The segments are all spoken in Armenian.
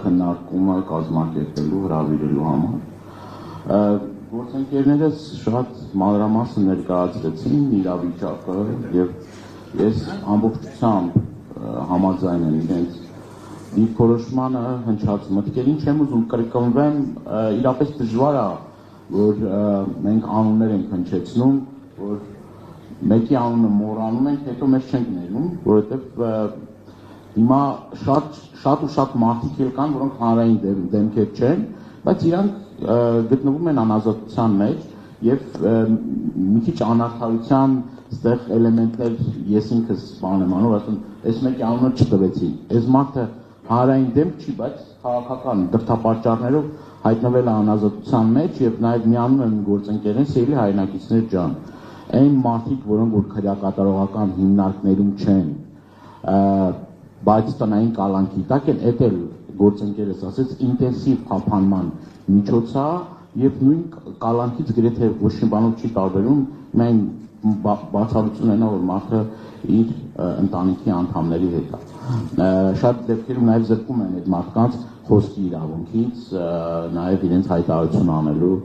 քննարկումը կազմակերպելու հրավիրելու համար։ Գործընկերներս շատ մանրամասն ներկայացրեցին իրավիճակը եւ ես ամբողջությամբ համաձայն եմ իրենց դիրքորոշմանը հնչած մտքերին, չեմ ուզում կրկնվեմ, իրապես դժվար է, որ մենք անուններ ենք հնչեցնում, որ մեկի անունը մոռանում ենք, հետո մեզ չենք ներում, որովհետեւ հիմա շատ մարդիկ էլ կան, որոնք հանրային դեմքեր չեն, բայց իրանք գտնվում են անազատության մեջ եւ մի քիչ անարդարության ստեղ էլեմենտներ ես ինքս բան եմ անում, ասում այս մեկի անունը չտվեցի, այս մարդը հանրային դեմք չի, բայց քաղաքական դրդապատճառներով հայտնվել է անազատության մեջ եւ նաեւ միանում են գործընկերեն սիրելի հայրենակիցներ ջան, այն մարդիկ, որոնք որ քրեակատարողական հիմնարկներում չեն, բայց տնային կալանքի տակ են, էդ էլ գործընկերս ասեց ինտենսիվ խափանման միջոց է եւ նույն կալանքից գրեթե ոչ մի բանով չի տարբերում, միայն բացառություն ունենա որ մարդը իր ընտանիքի անդամների հետ է։ Շատ դեպքերում նաեւ զրկում են այդ մարդկանց խոսքի իրավունքից, նաեւ իրենց հայտարարություն անելու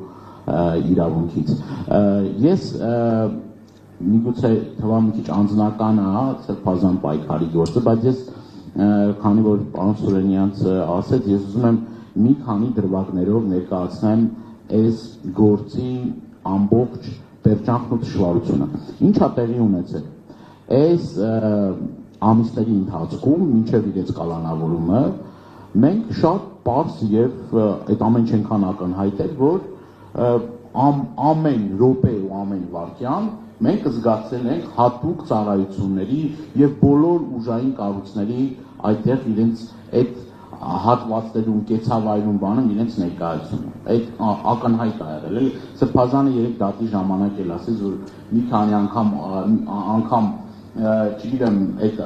իրավունքից։ Ես միգուցե թվա մի քիչ անձնական է սրբազան պայքարի գործը, բայց ես քանի որ պարոն Սուրենյանցը ասեց, ես ուզում եմ մի քանի դրվագներով ներկայացնեմ այս գործի ամբողջ պերճանքն ու դժվարությունը։ Ինչ է տեղի ունեցել։ Այս ամիսների ընթացքում, մինչև իրենց կալանավորումը, մենք շատ պարզ եւ այդ ամեն ինչքան ակնհայտ էր, որ ամեն րոպե ու ամեն վայրկյան մենք զգացել ենք հատուկ ծառայությունների եւ բոլոր ուժային կառույցների այդտեղ իրենց այդ հատվածներում կեցավայրում բանում իրենց ներկայացումը։ Այդ ակնհայտ է եղել, էլի Սրբազանը 3 դատի ժամանակ էլ ասեց, որ մի քանի անգամ չգիտեմ, այդ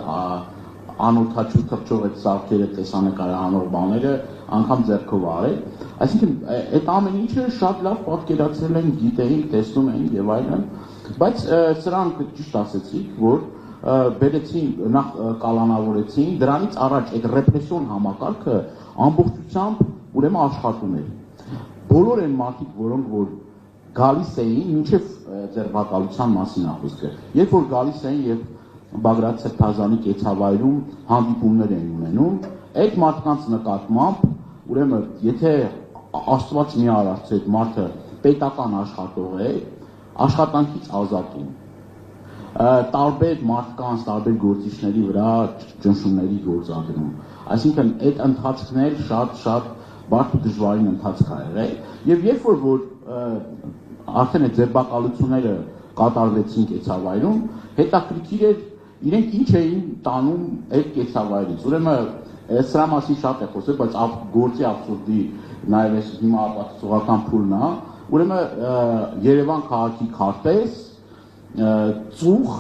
անօթաչու թռչող այդ սարքերը տեսանկարահանող բաները անգամ ձեռքով արել։ Այսինքն այդ ամեն ինչը շատ լավ պատկերացրել են, գիտեին, տեսնում էին եւ այլն, բայց սրանք ճիշտ ասեցիք, որ բերեցին նախ կալանավորեցին, դրանից առաջ այդ ռեպրեսիոն համակարգը ամբողջությամբ ուրեմն աշխատում էր։ Բոլոր այն մարդիկ, որոնք որ գալիս էին, մինչև ձերբակալության մասին խոսքը, երբ որ գալիս էին եւ Բագրատ Սրբազանի կեցավայրում հանդիպումներ են ունենում, այդ մարդկանց նկատմամբ ուրեմն եթե Աստված մի արարած այդ մարդը պետական աշխատող է, աշխատանքից ազատում տարբեր մարդկանց, տարբեր գործիչների վրա ճնշումների գործադրում։ Այսինքն այդ ընթացքն էլ շատ բարդ ու դժվարին ընթացք է եղել։ Եվ երբ որ արդեն այդ ձերբակալությունները կատարվեցին կեցավայրում, հետաքրքիր էր իրենք ինչ էին տանում այդ կեցավայրից։ Ուրեմն սրա մասին շատ է խոսել, բայց գործի աբսուրդի նաև այս հիմա ապացուցողական փուլն է։ Ուրեմն Երևան քաղաքի քարտեզ ծուխ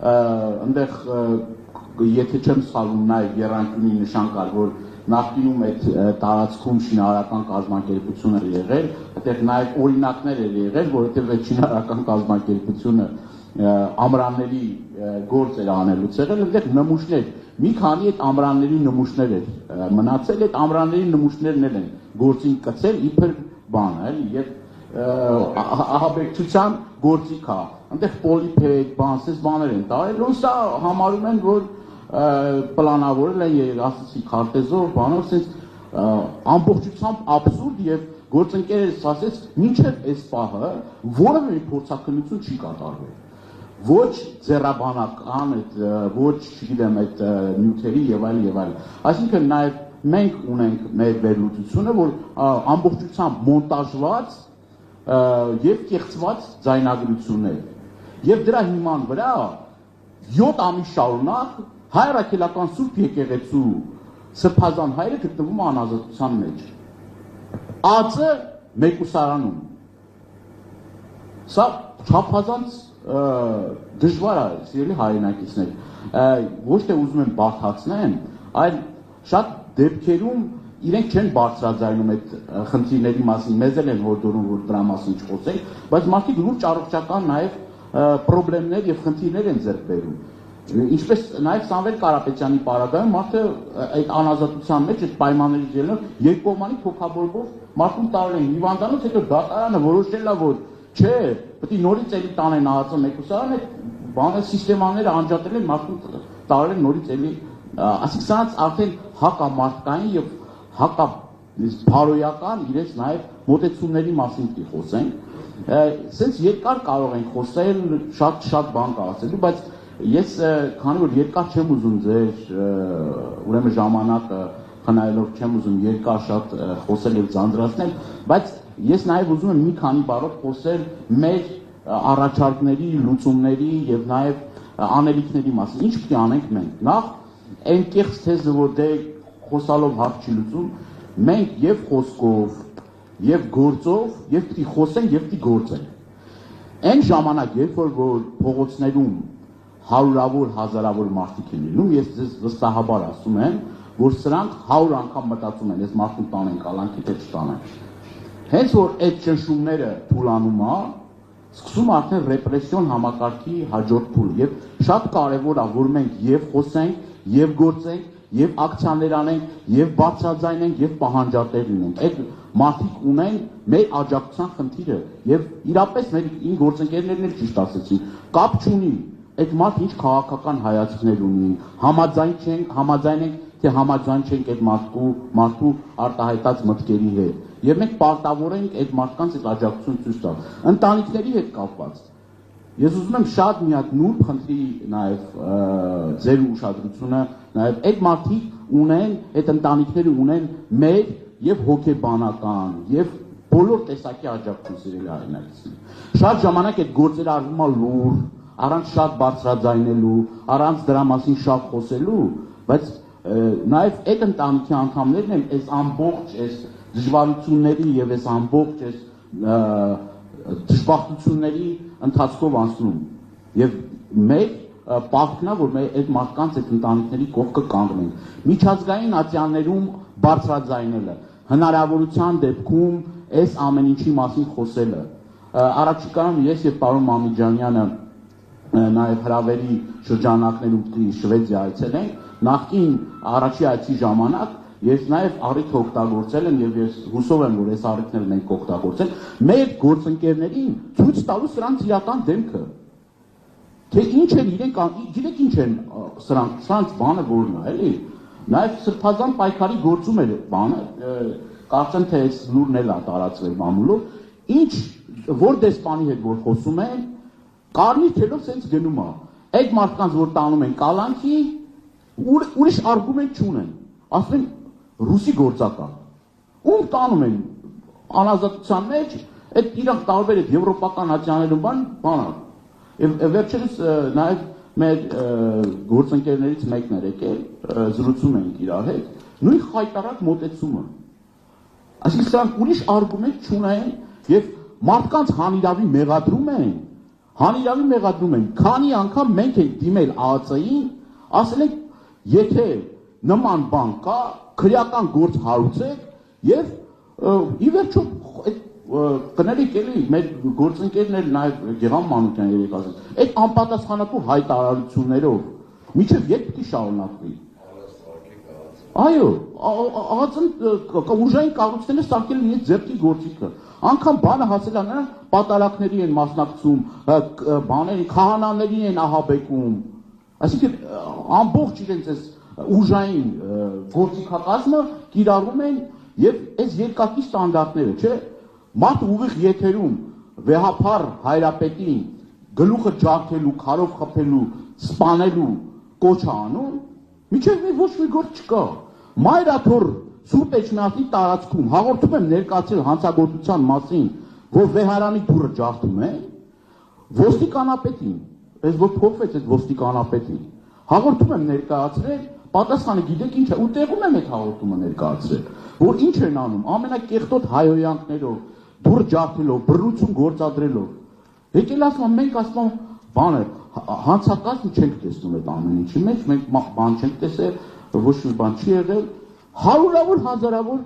այնտեղ եթե չեմ սխալվում նաև եռանկյունի նշան կար, որ նախկինում այդ տարածքում շինարարական կազմակերպություն էր եղել, այդտեղ նաև օրինակներ էր եղել, որովհետև այդ շինարարական կազմակերպությունը ամրանների գործ էր անելուց եղել, այնտեղ նմուշներ, մի քանի այդ ամրանների նմուշներ էր մնացել, այդ ամրանների նմուշներն էլ են գործին կցել իբր բան, էլի, եւ ահաբեկչության գործիք է, այնտեղ պոլիփեդ, բանսես բաներ են տարել, ու սա համարում են, որ պլանավորել են, ասացի քարտեզով, բանով, ասես ամբողջությամբ աբսուրդ եւ գործընկերս ասեց, մինչև այս պահը որևէ մի փորձաքննություն չի կատարվել։ Ոչ ձեռաբանական, ոչ, չգիտեմ, այդ նյութերի եւ այլ։ Այսինքն նաեւ մենք ունենք մեր վերլուծությունը, որ ամբողջությամբ մոնտաժված եւ կեղծված ձայնագրություններ։ Եվ դրա հիման վրա 7 ամիս շարունակ հայրաքելական Սուրբ եկեղեցու Սրբազան հայրը գտնվում է անազատության մեջ։ Ածը մեկուսարանում։ Սա չափազանց դժվար է, սիրելի հայրենակիցներ, ոչ թե ուզում եմ բարդացնեմ, այլ շատ դեպքերում իրենք չեն բարձրաձայնում այդ խնդիրների մասին, մեզ էլ են հորդորում, որ դրա մասին չխոսենք, բայց մարդիկ լուրջ առողջական նաև պրոբլեմներ եւ խնդիրներ են ձեռք բերում։ Ինչպես նաև Սամվել Կարապետյանի պարագայում մարդը այդ անազատության մեջ այդ պայմաններից ելնելով երկկողմանի թոքաբորբով մարդուն տարել են հիվանդանոց, հետո դատարանը որոշել է, որ չէ, պետք է նորից էլի տանեն ԱԱԾ մեկուսարան, այդ բանը սիստեմաները անջատել են, մարդուն տարել են նորից էլի, ասիկ սրանց արդեն հակամարտկային եւ հակաբարոյական իրենց նաև մոտեցումների մասին պիտի խոսենք։ Սենց երկար կարող ենք խոսել, շատ բան կա ասելու, բայց ես քանի որ երկար չեմ ուզում ձեր ուրեմն ժամանակը խնայելով չեմ ուզում երկար շատ խոսել եւ ձանձրացնել, բայց ես նաեւ ուզում եմ մի քանի բառով խոսել մեր առաջարկների, լուծումների եւ նաեւ անելիքների մասին։ Ինչ պիտի անենք մենք։ Նախ այն կեղծ թեզը, որ դե խոսալով հարց չի լուծում, մենք եւ խոսքով, եւ գործով, եւ պիտի խոսենք եւ պիտի գործենք։ Այն ժամանակ, երբ որ փողոցներում հարյուրավոր, հազարավոր մարդիկ են լինում, ես ձեզ վստահաբար ասում եմ, որ սրանք 100 անգամ մտածում են, ես մարդուն տանեն կալանքի թե չտանեն։ Հենց որ այդ ճնշումները թուլանում է, սկսում արդեն ռեպրեսիոն համակարգի հաջորդ փուլ եւ շատ կարեւոր է, որ մենք եւ խոսենք, եւ գործենք, եւ ակցիաներ անենք, եւ բարձրաձայնենք, եւ պահանջատեր լինենք։ Այդ մարդիկ ունեն մեր աջակցության խնդիրը եւ իրապես մեր գործընկերներն էլ ճիշտ ասեցին, կապ չունի այդ մարդ ինչ քաղաքական հայացքներ ունի, համաձայն ենք, թե համաձայն չենք այդ մարդու արտահայտած մտքերի հետ։ Եվ մենք պարտավոր ենք այդ մարդկանց այդ աջակցություն ցույց տալ։ Ընտանիքների հետ կապված։ Ես ուզում եմ շատ մի հատ նուրբ խնդրի նաև ձեր ուշադրությունը, նաև այդ մարդիկ ունեն, այդ ընտանիքները ունեն մեր եւ հոգեբանական եւ բոլոր տեսակի աջակցություն սիրելի հայրենակիցներ։ Շատ ժամանակ այդ գործերը արվում է լուր, առանց շատ բարձրաձայնելու, առանց դրա մասին շատ խոսելու, բայց նաև այդ ընտանիքի անդամներն են այս ամբողջ այս դժվարությունների եւ այս ամբողջ այս դժբախտությունների ընթացքով անցնում եւ մեր պարտքն է, որ մեր այդ մարդկանց այդ ընտանիքների կողքը կանգնենք։ Միջազգային ատյաններում բարձրաձայնելը, հնարավորության դեպքում այս ամեն ինչի մասին խոսելը։ Առաջիկայում ես եւ պարոն Մամիջանյանը նաև հրավերի շրջանակներում Շվեդիա այցելենք, նախկին առաջի այցի ժամանակ ես նաև առիթ օգտագործել եմ եւ ես հուսով եմ, որ այս առիթն էլ մենք կօգտագործենք մեր գործընկերներին ցույց տալու սրանց իրական դեմքը։ Թե ինչ են իրենք, գիտեք ինչ են սրանց բանը որն է, էլի։ Նաև սրբազան պայքարի գործում էր բանը, կարծեմ թե այս լուրն էլ է տարածվել մամուլով, ինչ որ դեսպանի հետ որ խոսում են, կարմիր թելով սենց գնում է։ Այդ մարդկանց որ տանում են կալանքի, ուրիշ արգումենտ չունեն։ Ասում են ռուսի գործակալ։ Ում տանում են անազատության մեջ, այդ իրանք տարբեր այդ եվրոպական ատյաներում բան։ Եվ վերջերս նաև մեր գործընկերներից մեկն էր եկել, զրուցում ենք իրար հետ, նույն խայտարակ մոտեցումը։ Այսինքն սրանք ուրիշ արգումենտ չունեն եւ մարդկանց հանիրավի մեղադրում են, քանի անգամ մենք ենք դիմել ԱԱԾ-ին, ասել ենք, եթե նման բան կա, քրեական գործ հարուցեք եւ ի վերջո կներեք էլի մեր գործընկերներ նաև Գեղամ Մանուկյան երեք ասել, այդ անպատասխանատու հայտարարություններով մինչև երբ պիտի շարունակվի։ Այո, ԱԱԾ-ն ուժային կառույցները սարքել են իրենց ձեռքի գործիքը։ Անգամ բանը հասել է նրան պատարակների են մասնակցում, բաների, քահանաներին են ահաբեկում։ Այսինքն ամբողջ իրենց այս ուժային գործիքակազմը կիրառում են եւ այս երկակի ստանդարտները, չէ՞։ Մարդ ուղիղ եթերում վեհափառ հայրապետին գլուխը ջարդելու, քարով խփելու, սպանելու կոչ անում, միջև ոչ մի գործ չկա։ Մայրաթոր Սուրբ Էջմիածնի տարածքում հաղորդում եմ ներկայացրել հանցագործության մասին, որ վեհարանի դուռը ջարդում են, ոստիկանապետին, այս որ փոխվեց այդ ոստիկանապետին, հաղորդում եմ ներկայացրել, պատասխանը գիտեք ինչ է, ու տեղում եմ այդ հաղորդումը ներկայացրել, որ ինչ են անում, ամենակեղտոտ հայհոյանքներով, դուռ ջարդելով, բռնություն գործադրելով։ Եկել ասում մենք ասում բանը հանցակազմ չենք տեսնում այդ ամեն ինչի մեջ, մենք բան չենք տեսել, ոչ մի բան չի եղել, հարյուրավոր հազարավոր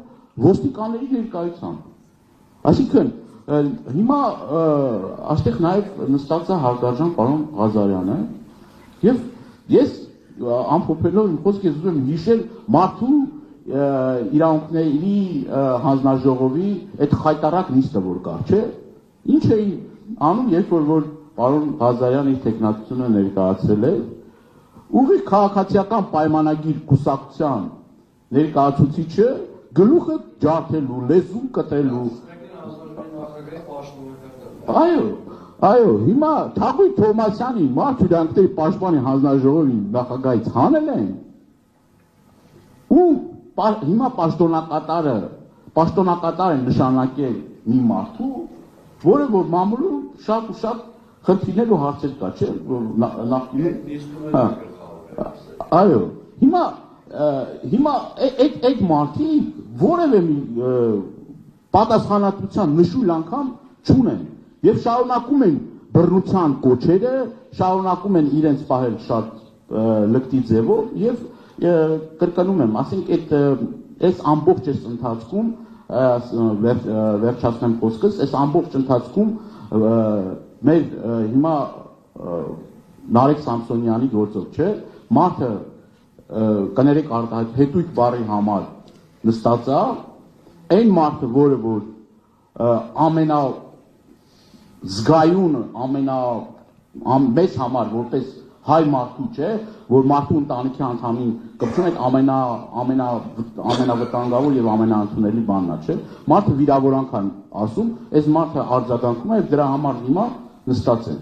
ոստիկանների ներկայությամբ։ Այսինքն հիմա այստեղ նաև նստած է հարգարժան պարոն Ղազարյանը եւ Ես ամփոփելով իմ խոսքը ես ուզում եմ հիշել մարդու իրավունքների հանձնաժողովի այդ խայտարակ նիստը որ կար, չէ՞։ Ինչ էին անում, երբ որ պարոն Ղազարյանը իր տեխնատությունը ներկայացրել է, ուղիղ քաղաքացիական պայմանագիր կուսակցության ներկայացուցիչը գլուխը ջարդելու, լեզուն կտրելու։ Այո, հիմա Թաղույթ Թովմասյանի Մարդ հյուրանքների պաշտպանի հանձնաժողովի նախագահից հանել են ու հիմա պաշտոնակատար են նշանակել մի մարդու, որը որ մամուլում շատ ու շատ խնդիրներ ու հարցեր կա, չէ՞։ Այո, հիմա այդ մարդիկ որևէ պատասխանատվության նշույլ անգամ չունեն եւ շարունակում են բռնության կոչերը, շարունակում են իրենց պահել շատ լկտի ձևով եւ կրկնում եմ, ասենք այս ամբողջ այս ընթացքում վերջացնեմ խոսքս, այս ամբողջ ընթացքում մեր հիմա Նարեկ Սամսոնյանի գործով, չէ, մարդը կներեք հետույք բառի համար նստած է, այն մարդը, որը որ ամենազգայուն, մեզ համար որպես հայ մարդու չէ, որ մարդու ընտանիքի անդամին կպչում այդ ամենավտանգավոր եւ ամենաընդունելի բանն է, չէ։ Մարդը վիրավորանք են ասում, այս մարդը արձագանքում է եւ դրա համար հիմա նստած են։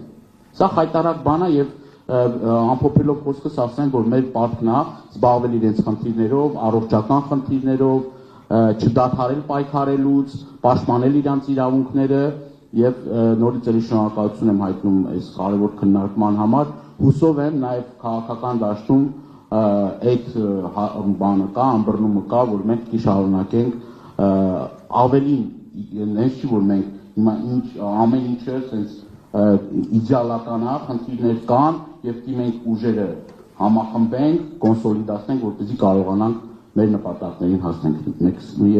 Սա խայտարակ բան է եւ ամփոփելով խոսքս ասեմ, որ մեր պարտքն է զբաղվել իրենց խնդիրներով, առողջական խնդիրներով, չդադարել պայքարելուց, պաշտպանել իրենց իրավունքները եւ նորից էլի շնորհակալություն եմ հայտնում այս կարևոր քննարկման համար։ Հուսով եմ նաև քաղաքական դաշտում այդ բանը կա, ըմբռնումը կա, որ մենք պիտի շարունակենք ավելին, նենց չի որ մենք հիմա ամեն ինչը sense իդեալական է, խնդիրներ կան եւ պիտի մենք ուժերը համախմբենք, կոնսոլիդացնենք, որպեսզի կարողանանք մեր նպատակներին հասնենք։